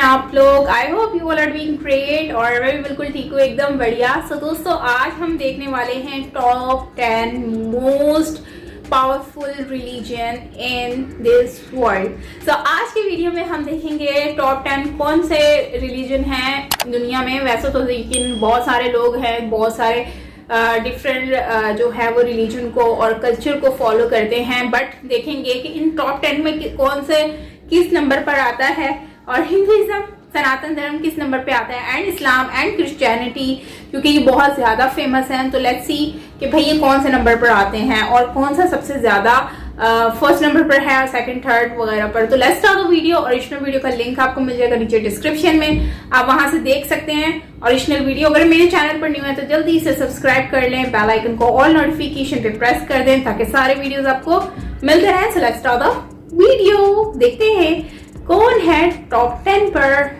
आप लोग। I hope you all are doing great और मैं भी बिल्कुल ठीक हूँ, एकदम बढ़िया। सो दोस्तों, आज हम देखने वाले हैं top 10 most powerful religion in this world. So आज के वीडियो में हम देखेंगे टॉप 10 कौन से रिलीजन हैं दुनिया में। वैसे तो लेकिन बहुत सारे लोग हैं, बहुत सारे डिफरेंट जो है वो रिलीजन को और कल्चर को फॉलो करते हैं, बट देखेंगे कि इन टॉप 10 में कौन से किस नंबर पर आता है और हिंदुइज्म सनातन धर्म किस नंबर पे आता है, एंड इस्लाम एंड क्रिश्चियनिटी, क्योंकि ये बहुत ज्यादा फेमस हैं। तो लेट्स सी कि भाई ये कौन से नंबर पर आते हैं और कौन सा सबसे ज्यादा फर्स्ट नंबर पर है और सेकंड थर्ड वगैरह पर। तो let's start the video. Original video का लिंक आपको मिल जाएगा नीचे डिस्क्रिप्शन में, आप वहां से देख सकते हैं ओरिजिनल वीडियो। अगर मेरे चैनल पर न्यू है तो जल्दी से सब्सक्राइब कर लें, बेल आइकन को ऑल नोटिफिकेशन पे प्रेस कर दें ताकि सारे वीडियोस आपको मिलते रहें। So let's start the video. देखते हैं कौन है टॉप 10 पर।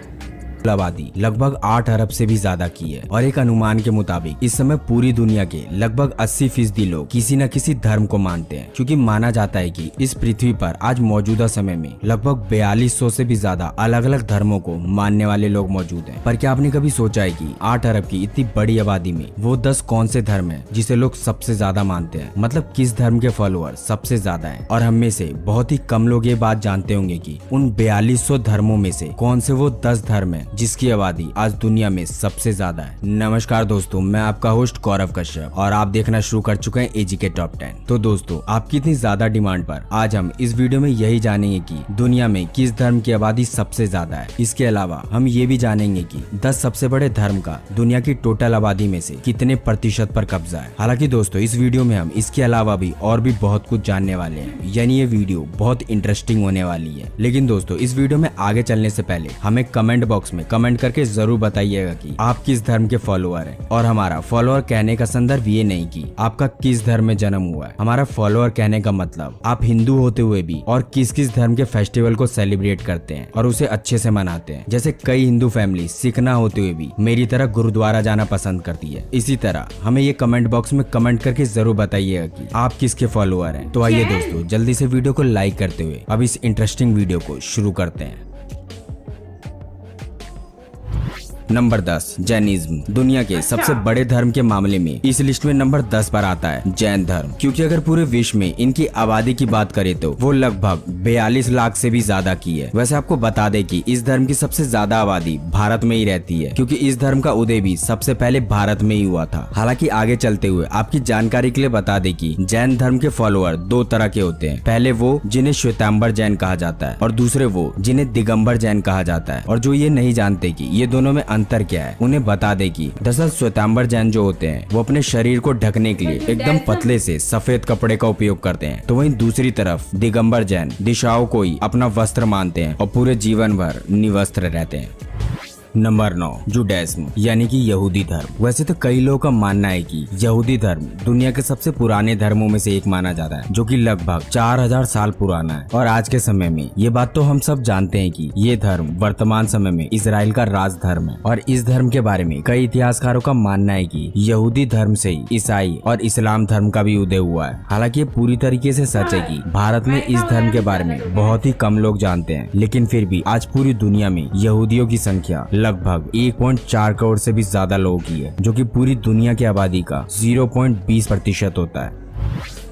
आबादी लगभग 8 अरब से भी ज्यादा की है और एक अनुमान के मुताबिक इस समय पूरी दुनिया के लगभग 80% लोग किसी न किसी धर्म को मानते हैं, क्योंकि माना जाता है कि इस पृथ्वी पर आज मौजूदा समय में लगभग 4200 से भी ज्यादा अलग अलग धर्मों को मानने वाले लोग मौजूद हैं। पर क्या आपने कभी सोचा है कि 8 अरब की इतनी बड़ी आबादी में वो 10 कौन से धर्म है जिसे लोग सबसे ज्यादा मानते हैं? मतलब किस धर्म के फॉलोअर सबसे ज्यादा है? और हम में से बहुत ही कम लोग ये बात जानते होंगे कि उन 4200 धर्मों में से कौन से वो 10 धर्म है जिसकी आबादी आज दुनिया में सबसे ज्यादा है। नमस्कार दोस्तों, मैं आपका होस्ट गौरव कश्यप और आप देखना शुरू कर चुके हैं एजी के टॉप 10। तो दोस्तों, आपकी इतनी ज्यादा डिमांड पर आज हम इस वीडियो में यही जानेंगे कि दुनिया में किस धर्म की आबादी सबसे ज्यादा है। इसके अलावा हम ये भी जानेंगे कि 10 सबसे बड़े धर्म का दुनिया की टोटल आबादी में से कितने प्रतिशत पर कब्जा है। हालांकि दोस्तों, इस वीडियो में हम इसके अलावा भी और भी बहुत कुछ जानने वाले हैं, यानी ये वीडियो बहुत इंटरेस्टिंग होने वाली है। लेकिन दोस्तों, इस वीडियो में आगे चलने से पहले हमें कमेंट बॉक्स में कमेंट करके जरूर बताइएगा कि आप किस धर्म के फॉलोअर हैं। और हमारा फॉलोअर कहने का संदर्भ ये नहीं कि आपका किस धर्म में जन्म हुआ है। हमारा फॉलोअर कहने का मतलब आप हिंदू होते हुए भी और किस किस धर्म के फेस्टिवल को सेलिब्रेट करते हैं और उसे अच्छे से मनाते हैं। जैसे कई हिंदू फैमिली सिख ना होते हुए भी मेरी तरह गुरुद्वारा जाना पसंद करती है। इसी तरह हमें ये कमेंट बॉक्स में कमेंट करके जरूर बताइएगा कि आप किसके फॉलोअर हैं। तो आइए दोस्तों, जल्दी से वीडियो को लाइक करते हुए अब इस इंटरेस्टिंग वीडियो को शुरू करते हैं। Number 10, Jainism. दुनिया के सबसे बड़े धर्म के मामले में इस लिस्ट में नंबर 10 पर आता है जैन धर्म, क्योंकि अगर पूरे विश्व में इनकी आबादी की बात करें तो वो लगभग 42 लाख से भी ज्यादा की है। वैसे आपको बता दें कि इस धर्म की सबसे ज्यादा आबादी भारत में ही रहती है, क्योंकि इस धर्म का उदय भी सबसे पहले भारत में ही हुआ था। हालांकि आगे चलते हुए आपकी जानकारी के लिए बता दें कि जैन धर्म के फॉलोअर 2 तरह के होते हैं। पहले वो जिन्हें श्वेतांबर जैन कहा जाता है और दूसरे वो जिन्हें दिगंबर जैन कहा जाता है। और जो ये नहीं जानते कि ये दोनों में अंतर क्या है, उन्हें बता दे कि दरअसल श्वेतांबर जैन जो होते हैं वो अपने शरीर को ढकने के लिए एकदम पतले से सफेद कपड़े का उपयोग करते हैं, तो वहीं दूसरी तरफ दिगंबर जैन दिशाओं को ही अपना वस्त्र मानते हैं और पूरे जीवन भर निवस्त्र रहते हैं। नंबर 9, जुडाइज्म यानी कि यहूदी धर्म। वैसे तो कई लोगों का मानना है कि यहूदी धर्म दुनिया के सबसे पुराने धर्मों में से एक माना जाता है, जो कि लगभग 4000 साल पुराना है। और आज के समय में ये बात तो हम सब जानते हैं कि ये धर्म वर्तमान समय में इजराइल का राज धर्म है। और इस धर्म के बारे में कई इतिहासकारों का मानना है कि यहूदी धर्म से ही ईसाई और इस्लाम धर्म का भी उदय हुआ है। हालांकि ये पूरी तरीके से सच है कि भारत में इस धर्म के बारे में बहुत ही कम लोग जानते हैं, लेकिन फिर भी आज पूरी दुनिया में यहूदियों की संख्या लगभग 1.4 करोड़ से भी ज्यादा लोगों की है, जो कि पूरी दुनिया की आबादी का 0.20% होता है।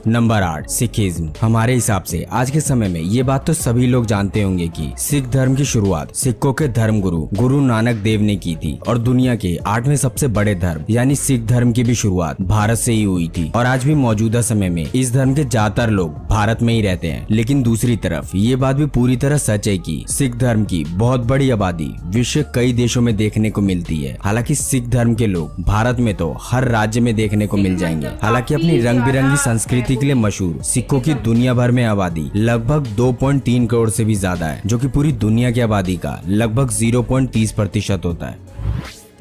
Number 8, Sikhism. हमारे हिसाब से आज के समय में ये बात तो सभी लोग जानते होंगे कि सिख धर्म की शुरुआत सिखों के धर्म गुरु नानक देव ने की थी और दुनिया के 8वें सबसे बड़े धर्म यानी सिख धर्म की भी शुरुआत भारत से ही हुई थी। और आज भी मौजूदा समय में इस धर्म के ज्यादातर लोग भारत में ही रहते हैं। लेकिन दूसरी तरफ ये बात भी पूरी तरह सच है कि सिख धर्म की बहुत बड़ी आबादी विश्व के कई देशों में देखने को मिलती है। हालांकि सिख धर्म के लोग भारत में तो हर राज्य में देखने को मिल जाएंगे। हालांकि अपनी रंग बिरंगी संस्कृति के लिए मशहूर सिखों की दुनिया भर में आबादी लगभग 2.3 करोड़ से भी ज्यादा है, जो कि पूरी दुनिया की आबादी का लगभग 0.30% होता है।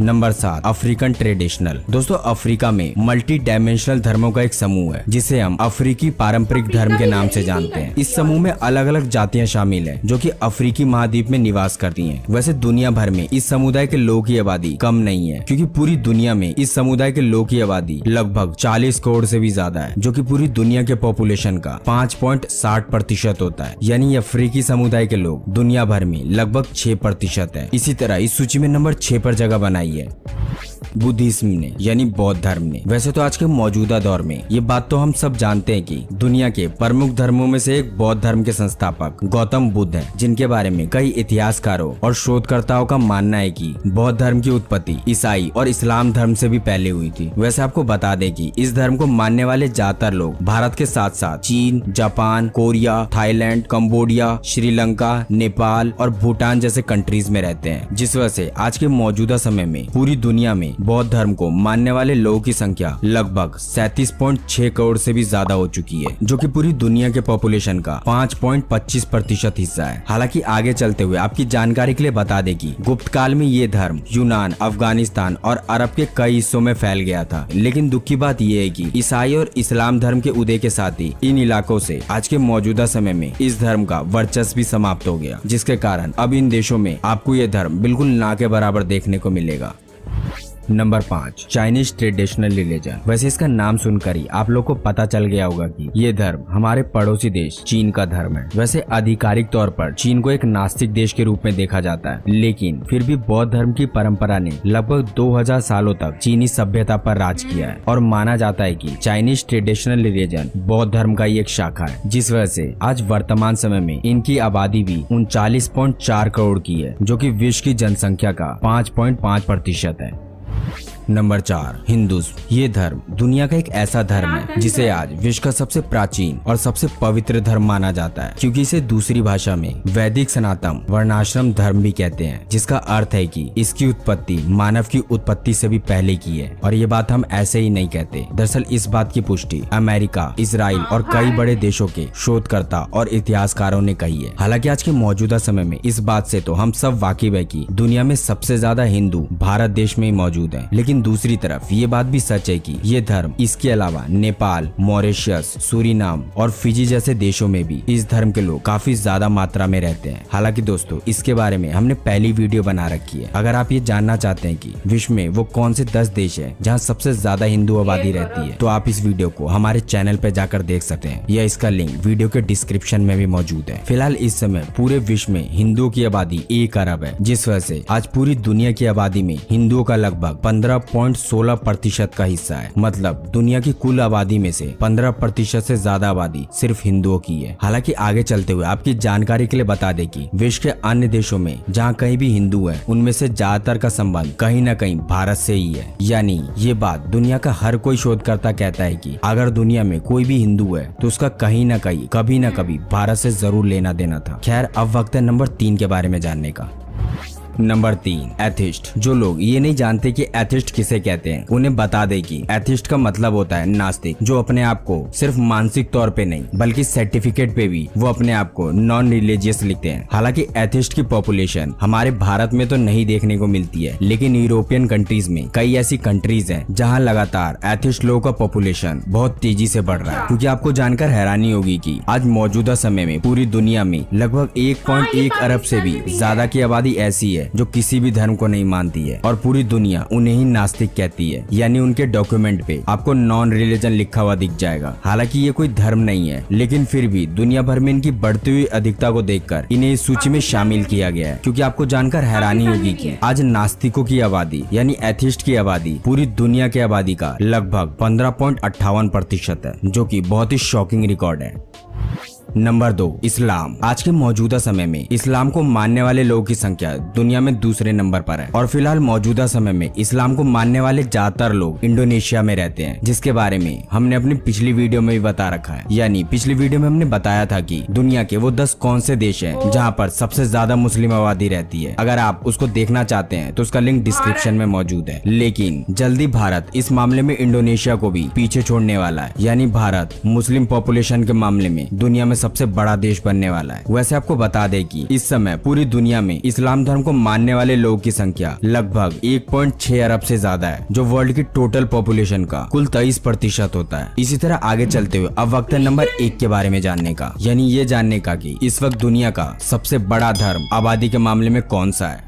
Number 7 African traditional. दोस्तों अफ्रीका में मल्टी डायमेंशनल धर्मों का एक समूह है जिसे हम अफ्रीकी पारंपरिक धर्म के नाम से जानते हैं। इस समूह में अलग अलग जातियां शामिल हैं जो कि अफ्रीकी महाद्वीप में निवास करती हैं। वैसे दुनिया भर में इस समुदाय के लोगों की आबादी कम नहीं है, क्योंकि पूरी दुनिया में इस समुदाय के लोगों की आबादी लगभग 40 करोड़ से भी ज्यादा है, जो कि पूरी दुनिया के पॉपुलेशन का 5.60% होता है। यानी अफ्रीकी समुदाय के लोग दुनिया भर में लगभग 6% है। इसी तरह इस सूची में नंबर 6 पर जगह बनाई है बुद्धिज्म ने, यानी बौद्ध धर्म ने। वैसे तो आज के मौजूदा दौर में ये बात तो हम सब जानते हैं कि दुनिया के प्रमुख धर्मों में से एक बौद्ध धर्म के संस्थापक गौतम बुद्ध हैं, जिनके बारे में कई इतिहासकारों और शोधकर्ताओं का मानना है कि बौद्ध धर्म की उत्पत्ति ईसाई और इस्लाम धर्म से भी पहले हुई थी। वैसे आपको बता दें कि इस धर्म को मानने वाले ज्यादातर लोग भारत के साथ साथ चीन, Japan, Korea, Thailand, Cambodia, Sri Lanka, Nepal और भूटान जैसे कंट्रीज में रहते हैं, जिस वजह से आज के मौजूदा समय में पूरी दुनिया में बौद्ध धर्म को मानने वाले लोगों की संख्या लगभग 37.6 करोड़ से भी ज्यादा हो चुकी है, जो कि पूरी दुनिया के पॉपुलेशन का 5.25% हिस्सा है। हालांकि आगे चलते हुए आपकी जानकारी के लिए बता दें कि गुप्त काल में ये धर्म यूनान, अफगानिस्तान और अरब के कई हिस्सों में फैल गया था। लेकिन दुख की बात यह है कि ईसाई और इस्लाम धर्म के उदय के साथ ही इन इलाकों से आज के मौजूदा समय में इस धर्म का वर्चस्व भी समाप्त हो गया, जिसके कारण अब इन देशों में आपको ये धर्म बिल्कुल ना के बराबर देखने को मिलेगा। Number 5 Chinese traditional religion. वैसे इसका नाम सुनकर ही आप लोग को पता चल गया होगा कि ये धर्म हमारे पड़ोसी देश चीन का धर्म है। वैसे आधिकारिक तौर पर चीन को एक नास्तिक देश के रूप में देखा जाता है, लेकिन फिर भी बौद्ध धर्म की परंपरा ने लगभग 2000 सालों तक चीनी सभ्यता पर राज किया है और माना जाता है कि चाइनीज ट्रेडिशनल रिलीजन बौद्ध धर्म का ही एक शाखा है, जिस वजह से आज वर्तमान समय में इनकी आबादी भी 39.4 करोड़ की है, जो कि विश्व की जनसंख्या का 5.5% है। नंबर 4 हिंदुत्व। ये धर्म दुनिया का एक ऐसा धर्म है जिसे आज विश्व का सबसे प्राचीन और सबसे पवित्र धर्म माना जाता है, क्योंकि इसे दूसरी भाषा में वैदिक सनातन वर्णाश्रम धर्म भी कहते हैं, जिसका अर्थ है कि इसकी उत्पत्ति मानव की उत्पत्ति से भी पहले की है। और ये बात हम ऐसे ही नहीं कहते, दरअसल इस बात की पुष्टि अमेरिका, इजराइल और कई बड़े देशों के शोधकर्ता और इतिहासकारों ने कही है। हालांकि आज के मौजूदा समय में इस बात से तो हम सब वाकिफ है कि दुनिया में सबसे ज्यादा हिंदू भारत देश में ही मौजूद है, लेकिन दूसरी तरफ ये बात भी सच है कि ये धर्म इसके अलावा नेपाल, मॉरिशस, सूरीनाम और फिजी जैसे देशों में भी इस धर्म के लोग काफी ज्यादा मात्रा में रहते हैं। हालांकि दोस्तों इसके बारे में हमने पहली वीडियो बना रखी है। अगर आप ये जानना चाहते हैं कि विश्व में वो कौन से 10 देश है जहाँ सबसे ज्यादा हिंदू आबादी रहती है, तो आप इस वीडियो को हमारे चैनल पे जाकर देख सकते हैं, या इसका लिंक वीडियो के डिस्क्रिप्शन में भी मौजूद है। फिलहाल इस समय पूरे विश्व में हिंदुओं की आबादी 1 अरब है, जिस वजह से आज पूरी दुनिया की आबादी में हिंदुओं का लगभग 15.16% का हिस्सा है। मतलब दुनिया की कुल आबादी में से 15% से ज्यादा आबादी सिर्फ हिंदुओं की है। हालांकि आगे चलते हुए आपकी जानकारी के लिए बता दें कि विश्व के अन्य देशों में जहां कहीं भी हिंदू है, उनमें से ज्यादातर का संबंध कहीं न कहीं भारत से ही है। यानी ये बात दुनिया का हर कोई शोधकर्ता कहता है कि अगर दुनिया में कोई भी हिंदू है तो उसका कहीं न कहीं कभी न कभी भारत से जरूर लेना देना था। खैर अब वक्त है नंबर 3 के बारे में जानने का। Number 3 atheist. जो लोग ये नहीं जानते कि एथिस्ट किसे कहते हैं, उन्हें बता दे कि एथिस्ट का मतलब होता है नास्तिक, जो अपने आप को सिर्फ मानसिक तौर पे नहीं बल्कि सर्टिफिकेट पे भी वो अपने आप को नॉन रिलीजियस लिखते हैं। हालांकि एथिस्ट की पॉपुलेशन हमारे भारत में तो नहीं देखने को मिलती है, लेकिन यूरोपियन कंट्रीज में कई ऐसी कंट्रीज हैं जहां लगातार एथिस्ट लोगों का पॉपुलेशन बहुत तेजी से बढ़ रहा है। क्योंकि आपको जानकर हैरानी होगी कि आज मौजूदा समय में पूरी दुनिया में लगभग 1.1 अरब से भी ज्यादा की आबादी ऐसी है जो किसी भी धर्म को नहीं मानती है, और पूरी दुनिया उन्हें ही नास्तिक कहती है। यानी उनके डॉक्यूमेंट पे आपको नॉन रिलीजन लिखा हुआ दिख जाएगा। हालांकि ये कोई धर्म नहीं है, लेकिन फिर भी दुनिया भर में इनकी बढ़ती हुई अधिकता को देखकर इन्हें इस सूची में शामिल किया गया है। क्योंकि आपको जानकर हैरानी होगी कि आज नास्तिकों की आबादी यानी एथिस्ट की आबादी पूरी दुनिया की आबादी का लगभग 15.58% है, जो कि बहुत ही शॉकिंग रिकॉर्ड है। नंबर 2 इस्लाम। आज के मौजूदा समय में इस्लाम को मानने वाले लोगों की संख्या दुनिया में दूसरे नंबर पर है, और फिलहाल मौजूदा समय में इस्लाम को मानने वाले ज्यादातर लोग इंडोनेशिया में रहते हैं, जिसके बारे में हमने अपनी पिछली वीडियो में भी बता रखा है। यानी पिछली वीडियो में हमने बताया था कि दुनिया के वो 10 कौन से देश हैं जहां पर सबसे ज्यादा मुस्लिम आबादी रहती है। अगर आप उसको देखना चाहते हैं तो उसका लिंक डिस्क्रिप्शन में मौजूद है। लेकिन जल्दी भारत इस मामले में इंडोनेशिया को भी पीछे छोड़ने वाला है। यानी भारत मुस्लिम पॉपुलेशन के मामले में दुनिया में सबसे बड़ा देश बनने वाला है। वैसे आपको बता दें कि इस समय पूरी दुनिया में इस्लाम धर्म को मानने वाले लोगों की संख्या लगभग 1.6 अरब से ज्यादा है, जो वर्ल्ड की टोटल पॉपुलेशन का कुल 23% होता है। इसी तरह आगे चलते हुए अब वक्त है नंबर 1 के बारे में जानने का, यानी ये जानने का कि इस वक्त दुनिया का सबसे बड़ा धर्म आबादी के मामले में कौन सा है।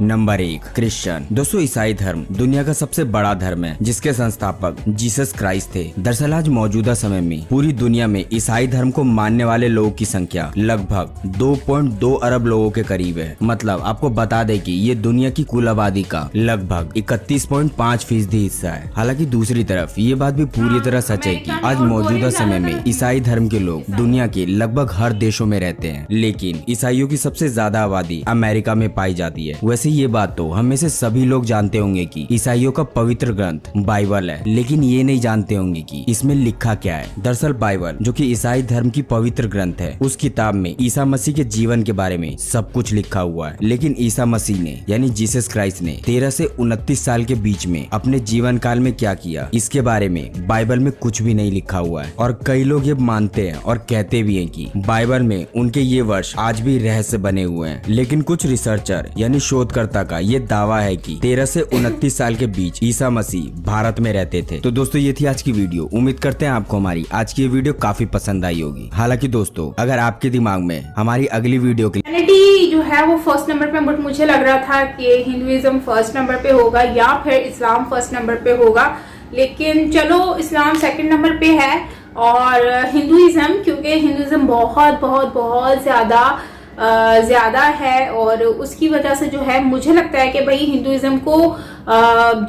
Number 1, Christian. दोस्तों, ईसाई धर्म दुनिया का सबसे बड़ा धर्म है, जिसके संस्थापक जीसस क्राइस्ट थे। दरअसल आज मौजूदा समय में पूरी दुनिया में ईसाई धर्म को मानने वाले लोगों की संख्या लगभग 2.2 अरब लोगों के करीब है। मतलब आपको बता दें कि ये दुनिया की कुल आबादी का लगभग 31.5% हिस्सा है। हालांकि दूसरी तरफ ये बात भी पूरी तरह सच है कि आज मौजूदा समय में ईसाई धर्म के लोग दुनिया के लगभग हर देशों में रहते हैं, लेकिन ईसाइयों की सबसे ज्यादा आबादी अमेरिका में पाई जाती है। वैसे ये बात तो हम में से सभी लोग जानते होंगे कि ईसाइयों का पवित्र ग्रंथ बाइबल है, लेकिन ये नहीं जानते होंगे कि इसमें लिखा क्या है। दरअसल बाइबल, जो कि ईसाई धर्म की पवित्र ग्रंथ है, उस किताब में ईसा मसीह के जीवन के बारे में सब कुछ लिखा हुआ है। लेकिन ईसा मसीह ने यानी जीसस क्राइस्ट ने 13 से 29 साल के बीच में अपने जीवन काल में क्या किया, इसके बारे में बाइबल में कुछ भी नहीं लिखा हुआ है। और कई लोग ये मानते हैं और कहते भी हैं कि बाइबल में उनके ये वर्ष आज भी रहस्य बने हुए हैं। लेकिन कुछ रिसर्चर यानी शोधकर्ता का ये दावा है कि 13 से 29 साल के बीच ईसा मसीह भारत में रहते थे। तो दोस्तों, ये थी आज की वीडियो। उम्मीद करते हैं आपको हमारी आज की वीडियो काफी पसंद आई होगी। हालांकि दोस्तों, अगर आपके दिमाग में हमारी अगली वीडियो के क्रिश्चियनिटी जो है वो फर्स्ट नंबर पे, बट मुझे लग रहा था कि हिंदुइज्म फर्स्ट नंबर पे होगा या फिर इस्लाम फर्स्ट नंबर पे होगा, लेकिन चलो इस्लाम सेकंड नंबर पे है और हिंदुइज्म, क्योंकि हिंदुइज्म बहुत बहुत बहुत ज्यादा है और उसकी वजह से जो है मुझे लगता है कि भाई हिंदुइज्म को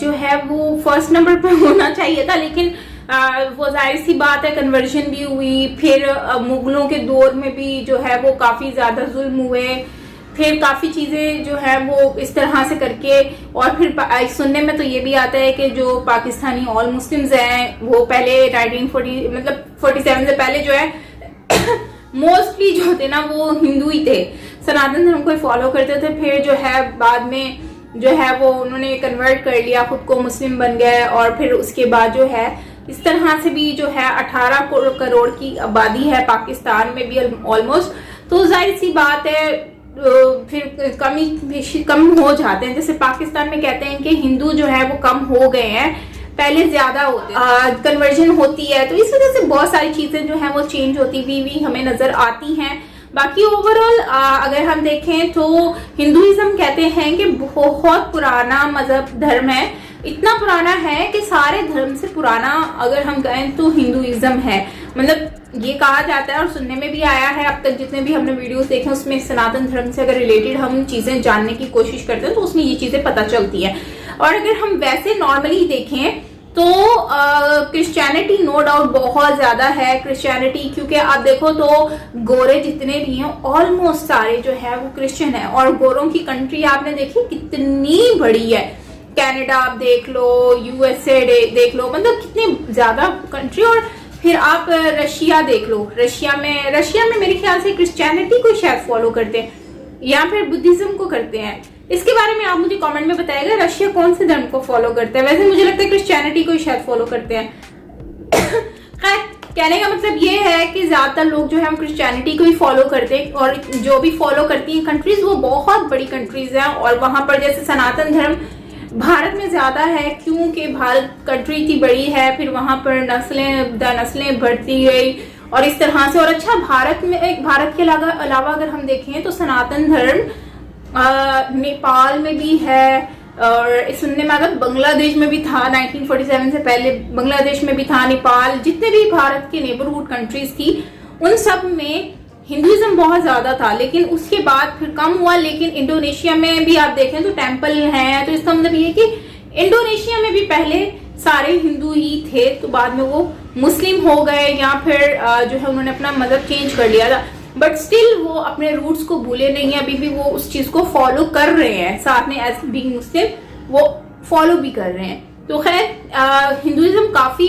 जो है वो फर्स्ट नंबर पे होना चाहिए था। लेकिन वो जाहिर सी बात है, कन्वर्जन भी हुई, फिर मुगलों के दौर में भी जो है वो काफी ज्यादा जुल्म हुए, फिर काफी चीजें जो है वो इस तरह से करके, और फिर सुनने में तो ये भी आता है कि जो पाकिस्तानी ऑल मुस्लिम्स हैं वो पहले 47 से पहले जो है मोस्टली जो थे ना वो हिंदू ही थे, सनातन धर्म को ही फॉलो करते थे। फिर जो है बाद में जो है वो उन्होंने कन्वर्ट कर लिया, खुद को मुस्लिम बन गए, और फिर उसके बाद जो है इस तरह से भी जो है 18 करोड़ की आबादी है पाकिस्तान में भी ऑलमोस्ट। तो जाहिर सी बात है फिर कम हो जाते हैं। जैसे पाकिस्तान में कहते हैं कि हिंदू जो है वो कम हो गए हैं, पहले ज्यादा होते, कन्वर्जन होती है, तो इस वजह से बहुत सारी चीजें जो है वो चेंज होती हुई हमें नजर आती हैं। बाकी ओवरऑल अगर हम देखें तो हिंदुइज्म कहते हैं कि बहुत पुराना मजहब धर्म है, इतना पुराना है कि सारे धर्म से पुराना अगर हम कहें तो हिंदुइज्म है। मतलब ये कहा जाता है और सुनने में भी आया है, अब तक जितने भी हमने वीडियोस देखे उसमें सनातन धर्म से अगर रिलेटेड हम चीजें जानने की कोशिश करते हैं तो उसमें ये चीजें पता चलती है। और अगर हम वैसे नॉर्मली देखें तो क्रिश्चियनिटी नो डाउट बहुत ज्यादा है। क्रिश्चियनिटी क्योंकि आप देखो तो गोरे जितने भी हैं ऑलमोस्ट सारे जो है वो क्रिश्चियन है, और गोरों की कंट्री आपने देखी कितनी बड़ी है, कनाडा आप देख लो, यूएसए देख लो, मतलब कितनी ज्यादा कंट्री। और फिर आप रशिया देख लो, रशिया में मेरे ख्याल से क्रिश्चियनिटी को शायद फॉलो करते हैं या फिर बुद्धिज्म को करते हैं। इसके बारे में आप मुझे कमेंट में बताइएगा रशिया कौन से धर्म को फॉलो करते हैं। वैसे मुझे लगता है क्रिश्चियनिटी को शायद फॉलो करते हैं। खैर, कहने का मतलब ये है कि ज्यादातर लोग जो है हम क्रिश्चियनिटी को ही फॉलो करते हैं, और जो भी फॉलो करती हैं कंट्रीज वो बहुत बड़ी कंट्रीज हैं। और वहां पर जैसे सनातन धर्म भारत में ज्यादा है क्योंकि भारत कंट्री इतनी बड़ी है, फिर वहां पर नस्लें बढ़ती गई और इस तरह से। और अच्छा, भारत के अलावा अगर हम देखें तो सनातन धर्म नेपाल में भी है, और सुनने में आता बांग्लादेश में भी था, 1947 से पहले बांग्लादेश में भी था, नेपाल, जितने भी भारत के नेबरहुड कंट्रीज थी उन सब में हिंदुइज्म बहुत ज्यादा था। लेकिन उसके बाद फिर कम हुआ। लेकिन इंडोनेशिया में भी आप देखें तो टेम्पल हैं, तो इसका मतलब ये कि इंडोनेशिया में भी पहले सारे हिंदू ही थे, तो बाद में वो मुस्लिम हो गए या फिर जो है उन्होंने अपना मजहब चेंज कर लिया था, बट स्टिल वो अपने रूट्स को भूले नहीं है, अभी भी वो उस चीज को फॉलो कर रहे हैं, साथ में एज बीइंग मुस्लिम वो फॉलो भी कर रहे हैं। तो खैर हिंदुइज्म काफी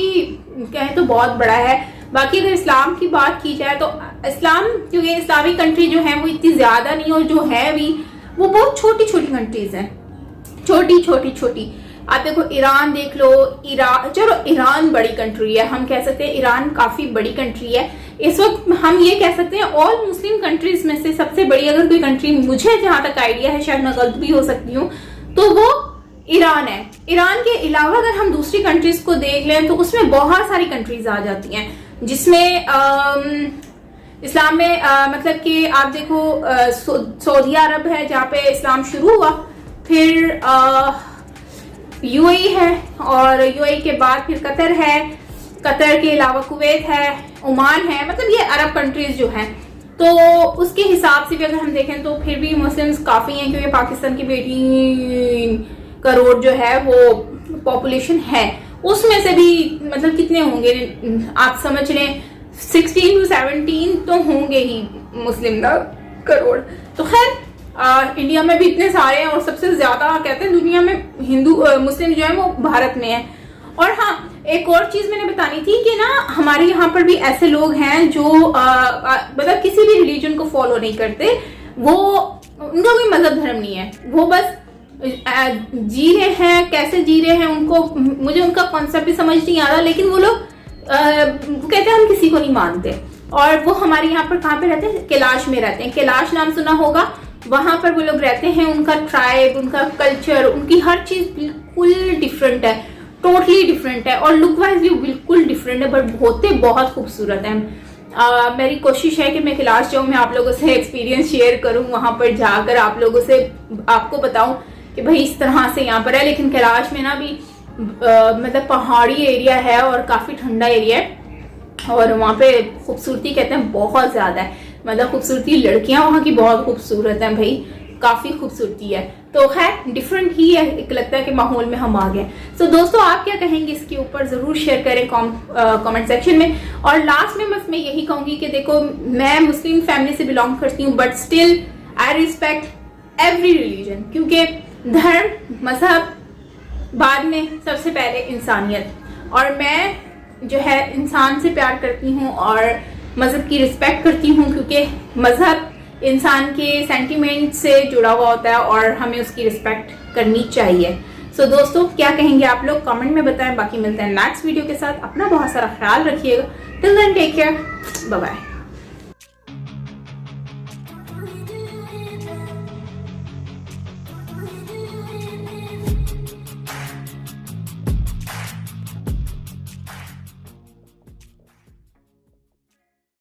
कहें तो बहुत बड़ा है। बाकी अगर इस्लाम की बात की जाए तो इस्लाम, क्योंकि इस्लामिक कंट्री जो है वो इतनी ज्यादा नहीं, और जो है भी वो बहुत छोटी छोटी कंट्रीज हैं, छोटी। आप देखो ईरान देख लो, चलो ईरान बड़ी कंट्री है, हम कह सकते हैं ईरान काफी बड़ी कंट्री है। इस वक्त हम ये कह सकते हैं ऑल मुस्लिम कंट्रीज में से सबसे बड़ी अगर कोई कंट्री, मुझे जहां तक आइडिया है, शायद मैं गलत भी हो सकती हूँ, तो वो ईरान है। ईरान के अलावा अगर हम दूसरी कंट्रीज को देख लें तो उसमें बहुत सारी कंट्रीज आ जाती हैं, जिसमें इस्लाम में मतलब कि आप देखो सऊदी अरब है जहाँ पे इस्लाम शुरू हुआ, फिर यूएई है, और यूएई के बाद फिर कतर है, कतर के अलावा कुवैत है, ओमान है, मतलब ये अरब कंट्रीज जो हैं। तो उसके हिसाब से भी अगर हम देखें तो फिर भी मुस्लिम्स काफी हैं, क्योंकि पाकिस्तान की 18 करोड़ जो है वो पॉपुलेशन है, उसमें से भी मतलब कितने होंगे आप समझ लें 16 to 17 तो होंगे ही मुस्लिम करोड़। तो खैर इंडिया में भी इतने सारे हैं, और सबसे ज्यादा कहते हैं दुनिया में हिंदू मुस्लिम जो है वो भारत में है। और हाँ, एक और चीज मैंने बतानी थी कि ना हमारे यहाँ पर भी ऐसे लोग हैं जो मतलब किसी भी रिलीजन को फॉलो नहीं करते, वो उनका कोई मजहब धर्म नहीं है, वो बस जी रहे हैं, कैसे जी रहे हैं उनको, मुझे उनका कॉन्सेप्ट भी समझ नहीं आ रहा, लेकिन वो लोग कहते हैं हम किसी को नहीं मानते। और वो हमारे यहाँ पर कहाँ पे रहते हैं, कैलाश में रहते हैं, कैलाश नाम सुना होगा, वहां पर वो लोग रहते हैं। उनका ट्राइब, उनका कल्चर, उनकी हर चीज बिल्कुल डिफरेंट है, टोटली डिफरेंट है, और लुक वाइज भी बिल्कुल डिफरेंट है, बट होते बहुत खूबसूरत है। मेरी कोशिश है कि मैं कैलाश जाऊँ, मैं आप लोगों से एक्सपीरियंस शेयर करूँ, वहां पर जाकर आप लोगों से आपको बताऊं कि भाई इस तरह से यहाँ पर है। लेकिन कैलाश में ना भी मतलब पहाड़ी एरिया है और काफी ठंडा एरिया है, और वहाँ पे खूबसूरती कहते हैं बहुत ज्यादा है, मतलब खूबसूरती, लड़कियां वहाँ की बहुत खूबसूरत हैं भाई, काफी खूबसूरती है। तो खैर डिफरेंट ही है, एक लगता है कि माहौल में हम आ गए। सो दोस्तों आप क्या कहेंगे इसके ऊपर जरूर शेयर करें कमेंट सेक्शन में। और लास्ट में बस मैं यही कहूंगी कि देखो मैं मुस्लिम फैमिली से बिलोंग करती हूँ, but still I respect every religion, क्योंकि धर्म, मजहब बाद में, सबसे पहले इंसानियत। और मैं जो है इंसान से प्यार करती हूँ और मजहब की रिस्पेक्ट करती हूँ, क्योंकि मजहब इंसान के सेंटिमेंट से जुड़ा हुआ होता है और हमें उसकी रिस्पेक्ट करनी चाहिए। सो दोस्तों क्या कहेंगे आप लोग, कमेंट में बताएं। बाकी मिलते हैं नेक्स्ट वीडियो के साथ, अपना बहुत सारा ख्याल रखिएगा। Till then take care, bye bye.